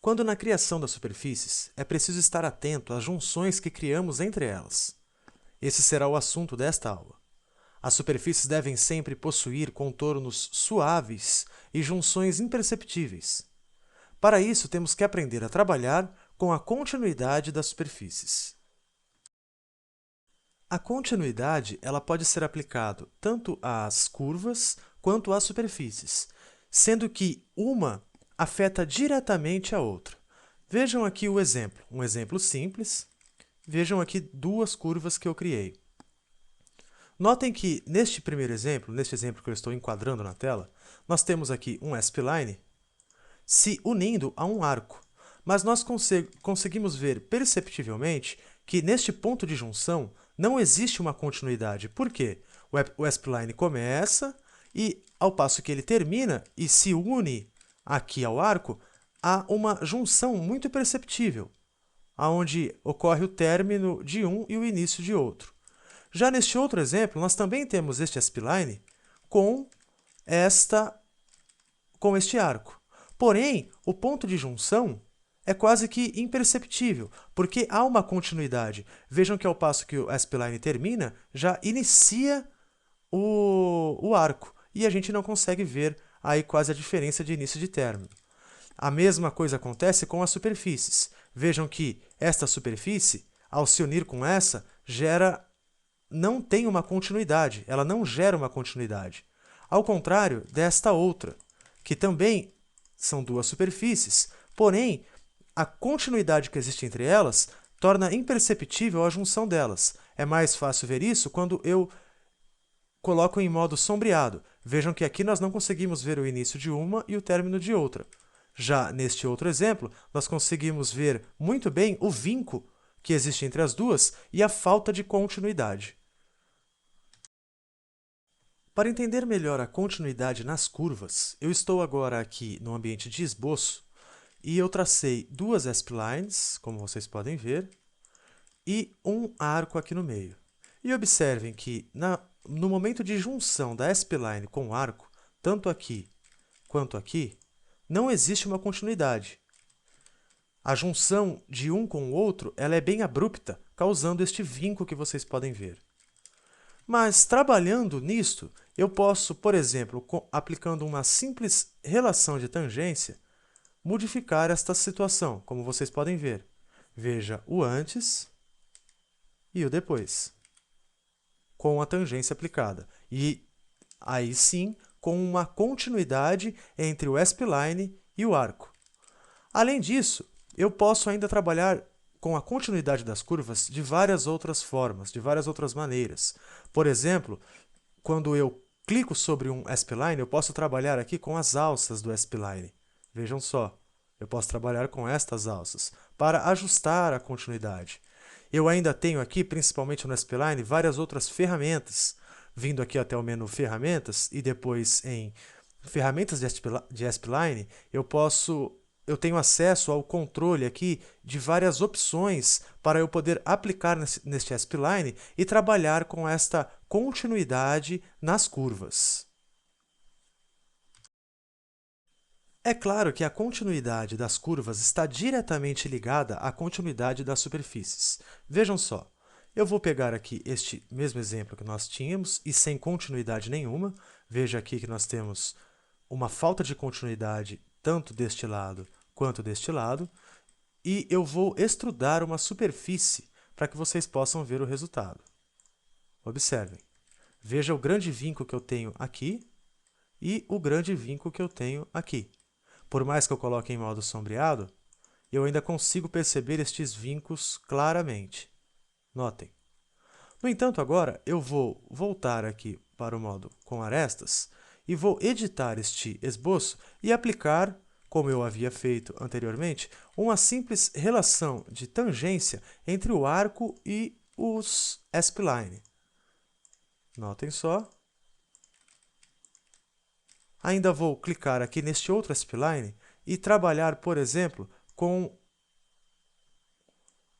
Quando na criação das superfícies, é preciso estar atento às junções que criamos entre elas. Esse será o assunto desta aula. As superfícies devem sempre possuir contornos suaves e junções imperceptíveis. Para isso, temos que aprender a trabalhar com a continuidade das superfícies. A continuidade ela pode ser aplicada tanto às curvas quanto às superfícies, sendo que uma afeta diretamente a outra. Vejam aqui o exemplo, um exemplo simples. Vejam aqui duas curvas que eu criei. Notem que neste primeiro exemplo, neste exemplo que eu estou enquadrando na tela, nós temos aqui um S-Line se unindo a um arco. Mas nós conseguimos ver perceptivelmente que neste ponto de junção não existe uma continuidade. Por quê? O S-Line começa e, ao passo que ele termina e se une aqui ao arco, há uma junção muito perceptível, onde ocorre o término de um e o início de outro. Já neste outro exemplo, nós também temos este S-Line com este arco. Porém, o ponto de junção é quase que imperceptível, porque há uma continuidade. Vejam que ao passo que o S-Line termina, já inicia o arco, e a gente não consegue ver aí quase a diferença de início e de término. A mesma coisa acontece com as superfícies. Vejam que esta superfície, ao se unir com essa, não tem uma continuidade, ela não gera uma continuidade. Ao contrário desta outra, que também são duas superfícies, porém, a continuidade que existe entre elas torna imperceptível a junção delas. É mais fácil ver isso quando eu coloco em modo sombreado. Vejam que aqui nós não conseguimos ver o início de uma e o término de outra. Já neste outro exemplo, nós conseguimos ver muito bem o vinco que existe entre as duas e a falta de continuidade. Para entender melhor a continuidade nas curvas, eu estou agora aqui no ambiente de esboço e eu tracei duas S-Lines, como vocês podem ver, e um arco aqui no meio. E observem que no momento de junção da S-Line com o arco, tanto aqui quanto aqui, não existe uma continuidade. A junção de um com o outro ela é bem abrupta, causando este vinco que vocês podem ver. Mas, trabalhando nisto, eu posso, por exemplo, aplicando uma simples relação de tangência, modificar esta situação, como vocês podem ver. Veja o antes e o depois, com a tangência aplicada. E aí sim, com uma continuidade entre o S-Line e o arco. Além disso, eu posso ainda trabalhar com a continuidade das curvas de várias outras formas, de várias outras maneiras. Por exemplo, quando eu clico sobre um S-Line, eu posso trabalhar aqui com as alças do S-Line. Vejam só, eu posso trabalhar com estas alças para ajustar a continuidade. Eu ainda tenho aqui, principalmente no S-Line, várias outras ferramentas. Vindo aqui até o menu Ferramentas e depois em Ferramentas de S-Line, eu tenho acesso ao controle aqui de várias opções para eu poder aplicar neste S-Line e trabalhar com esta continuidade nas curvas. É claro que a continuidade das curvas está diretamente ligada à continuidade das superfícies. Vejam só, eu vou pegar aqui este mesmo exemplo que nós tínhamos e sem continuidade nenhuma. Veja aqui que nós temos uma falta de continuidade tanto deste lado quanto deste lado, e eu vou extrudar uma superfície para que vocês possam ver o resultado. Observem. Veja o grande vinco que eu tenho aqui e o grande vinco que eu tenho aqui. Por mais que eu coloque em modo sombreado, eu ainda consigo perceber estes vincos claramente. Notem. No entanto, agora eu vou voltar aqui para o modo com arestas e vou editar este esboço e aplicar, como eu havia feito anteriormente, uma simples relação de tangência entre o arco e os S-Line. Notem só. Ainda vou clicar aqui neste outro S-Line e trabalhar, por exemplo, com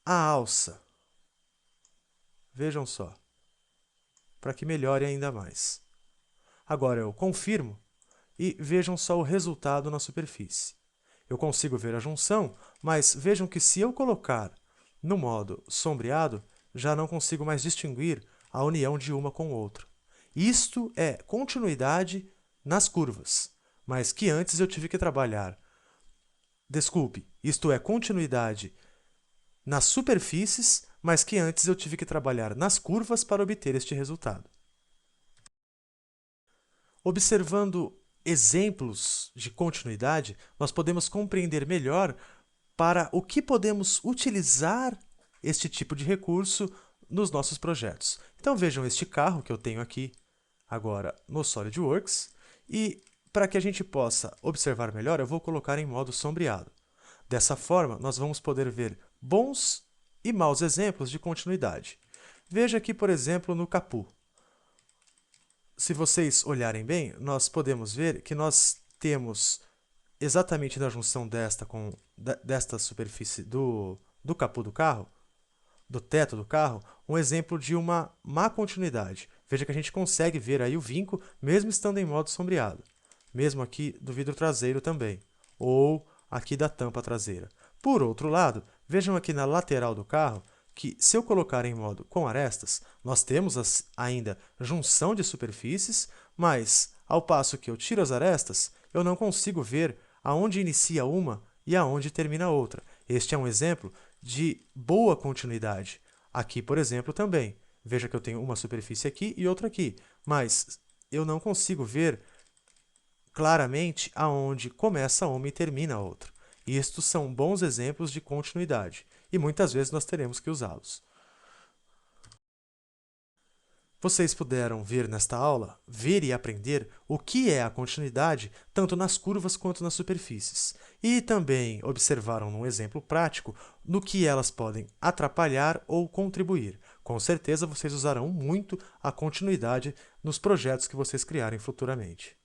a alça. Vejam só, para que melhore ainda mais. Agora eu confirmo e vejam só o resultado na superfície. eu consigo ver a junção, mas vejam que se eu colocar no modo sombreado, já não consigo mais distinguir a união de uma com outra. Isto é continuidade nas curvas, mas que antes eu tive que trabalhar. Desculpe, isto é continuidade nas superfícies, mas que antes eu tive que trabalhar nas curvas para obter este resultado. Observando exemplos de continuidade, nós podemos compreender melhor para o que podemos utilizar este tipo de recurso nos nossos projetos. Então vejam este carro que eu tenho aqui agora no SolidWorks, e para que a gente possa observar melhor, eu vou colocar em modo sombreado. Dessa forma, nós vamos poder ver bons e maus exemplos de continuidade. Veja aqui, por exemplo, no capô. Se vocês olharem bem, nós podemos ver que nós temos exatamente na junção desta superfície do capô do carro, do teto do carro, um exemplo de uma má continuidade. Veja que a gente consegue ver aí o vinco, mesmo estando em modo sombreado. Mesmo aqui do vidro traseiro também, ou aqui da tampa traseira. Por outro lado, vejam aqui na lateral do carro, que se eu colocar em modo com arestas, nós temos ainda junção de superfícies, mas ao passo que eu tiro as arestas, eu não consigo ver aonde inicia uma e aonde termina a outra. Este é um exemplo de boa continuidade. Aqui, por exemplo, também. Veja que eu tenho uma superfície aqui e outra aqui, mas eu não consigo ver claramente aonde começa uma e termina a outra. Estes são bons exemplos de continuidade, e muitas vezes nós teremos que usá-los. Vocês puderam ver nesta aula, ver e aprender o que é a continuidade, tanto nas curvas quanto nas superfícies. E também observaram num exemplo prático no que elas podem atrapalhar ou contribuir. Com certeza vocês usarão muito a continuidade nos projetos que vocês criarem futuramente.